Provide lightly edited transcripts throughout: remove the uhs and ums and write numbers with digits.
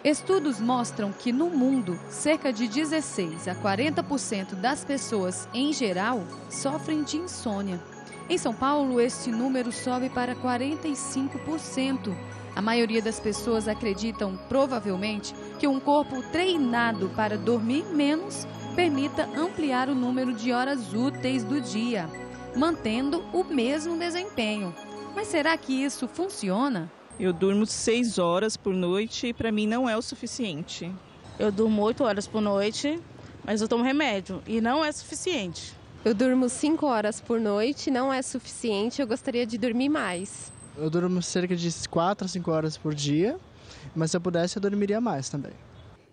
Estudos mostram que no mundo, cerca de 16 a 40% das pessoas, em geral, sofrem de insônia. Em São Paulo, este número sobe para 45%. A maioria das pessoas acreditam, provavelmente, que um corpo treinado para dormir menos permita ampliar o número de horas úteis do dia, mantendo o mesmo desempenho. Mas será que isso funciona? Eu durmo 6 horas por noite e para mim não é o suficiente. Eu durmo 8 horas por noite, mas eu tomo remédio e não é suficiente. Eu durmo 5 horas por noite, não é suficiente, eu gostaria de dormir mais. Eu durmo cerca de 4 a 5 horas por dia, mas se eu pudesse eu dormiria mais também.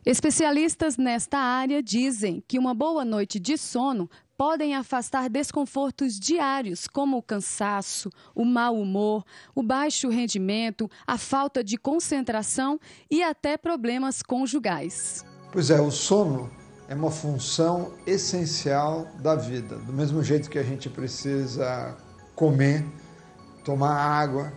Especialistas nesta área dizem que uma boa noite de sono podem afastar desconfortos diários, como o cansaço, o mau humor, o baixo rendimento, a falta de concentração e até problemas conjugais. Pois é, o sono é uma função essencial da vida. Do mesmo jeito que a gente precisa comer, tomar água,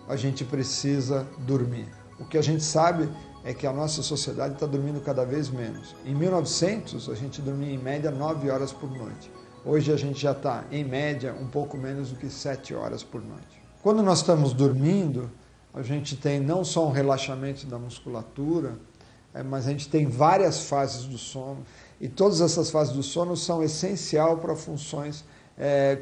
a gente precisa dormir. O que a gente sabe é que a nossa sociedade está dormindo cada vez menos. Em 1900, a gente dormia em média 9 horas por noite. Hoje a gente já está, em média, um pouco menos do que 7 horas por noite. Quando nós estamos dormindo, a gente tem não só um relaxamento da musculatura, mas a gente tem várias fases do sono. E todas essas fases do sono são essenciais para funções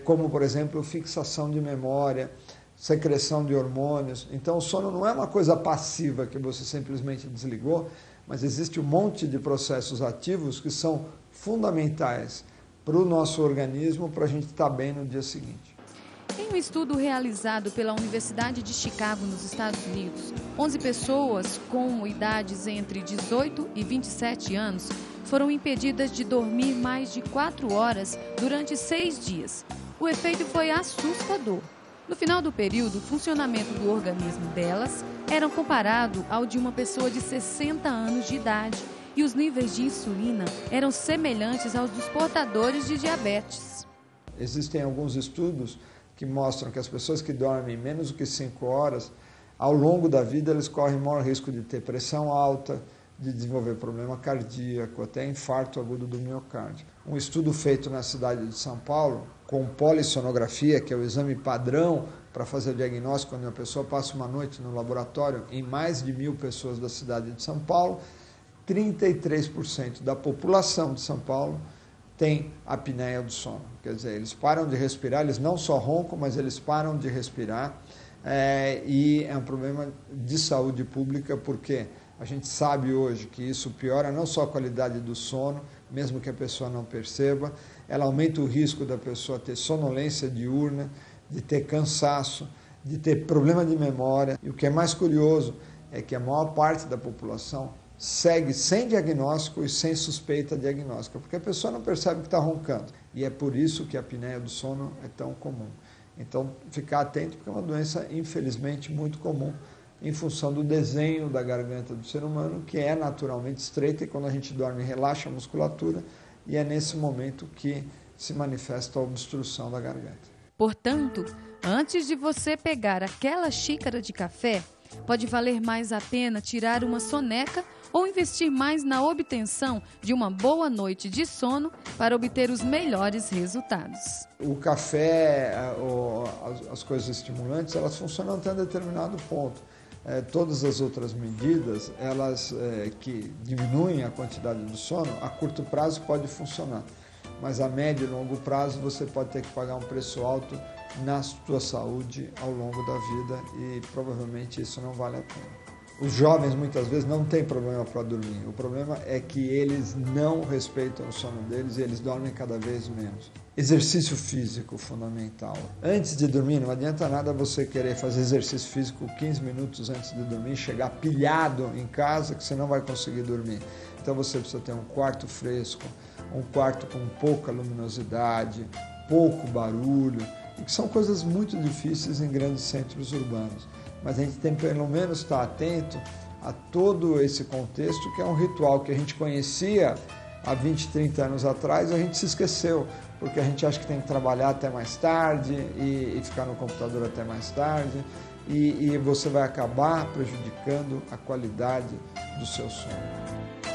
como, por exemplo, fixação de memória, secreção de hormônios. Então o sono não é uma coisa passiva que você simplesmente desligou, mas existe um monte de processos ativos que são fundamentais para o nosso organismo, para a gente estar bem no dia seguinte. Em um estudo realizado pela Universidade de Chicago, nos Estados Unidos, 11 pessoas com idades entre 18 e 27 anos foram impedidas de dormir mais de 4 horas durante 6 dias. O efeito foi assustador. No final do período, o funcionamento do organismo delas era comparado ao de uma pessoa de 60 anos de idade e os níveis de insulina eram semelhantes aos dos portadores de diabetes. Existem alguns estudos que mostram que as pessoas que dormem menos do que 5 horas, ao longo da vida, eles correm maior risco de ter pressão alta, de desenvolver problema cardíaco, até infarto agudo do miocárdio. Um estudo feito na cidade de São Paulo, com polissonografia, que é o exame padrão para fazer o diagnóstico quando uma pessoa passa uma noite no laboratório, em mais de 1.000 pessoas da cidade de São Paulo, 33% da população de São Paulo tem apneia do sono. Quer dizer, eles param de respirar, eles não só roncam, mas eles param de respirar, e é um problema de saúde pública, porque a gente sabe hoje que isso piora não só a qualidade do sono, mesmo que a pessoa não perceba, ela aumenta o risco da pessoa ter sonolência diurna, de ter cansaço, de ter problema de memória. E o que é mais curioso é que a maior parte da população segue sem diagnóstico e sem suspeita diagnóstica, porque a pessoa não percebe que está roncando. E é por isso que a apneia do sono é tão comum. Então, ficar atento, porque é uma doença, infelizmente, muito comum, em função do desenho da garganta do ser humano, que é naturalmente estreita, e quando a gente dorme relaxa a musculatura, e é nesse momento que se manifesta a obstrução da garganta. Portanto, antes de você pegar aquela xícara de café, pode valer mais a pena tirar uma soneca ou investir mais na obtenção de uma boa noite de sono para obter os melhores resultados. O café, as coisas estimulantes, elas funcionam até um determinado ponto. Todas as outras medidas, elas que diminuem a quantidade do sono, a curto prazo pode funcionar, mas a médio e longo prazo você pode ter que pagar um preço alto na sua saúde ao longo da vida e provavelmente isso não vale a pena. Os jovens muitas vezes não têm problema para dormir, o problema é que eles não respeitam o sono deles e eles dormem cada vez menos. Exercício físico fundamental. Antes de dormir, não adianta nada você querer fazer exercício físico 15 minutos antes de dormir, chegar pilhado em casa que você não vai conseguir dormir. Então você precisa ter um quarto fresco, um quarto com pouca luminosidade, pouco barulho, e que são coisas muito difíceis em grandes centros urbanos. Mas a gente tem pelo menos estar atento a todo esse contexto, que é um ritual que a gente conhecia há 20, 30 anos atrás, a gente se esqueceu, porque a gente acha que tem que trabalhar até mais tarde e ficar no computador até mais tarde, e você vai acabar prejudicando a qualidade do seu sono.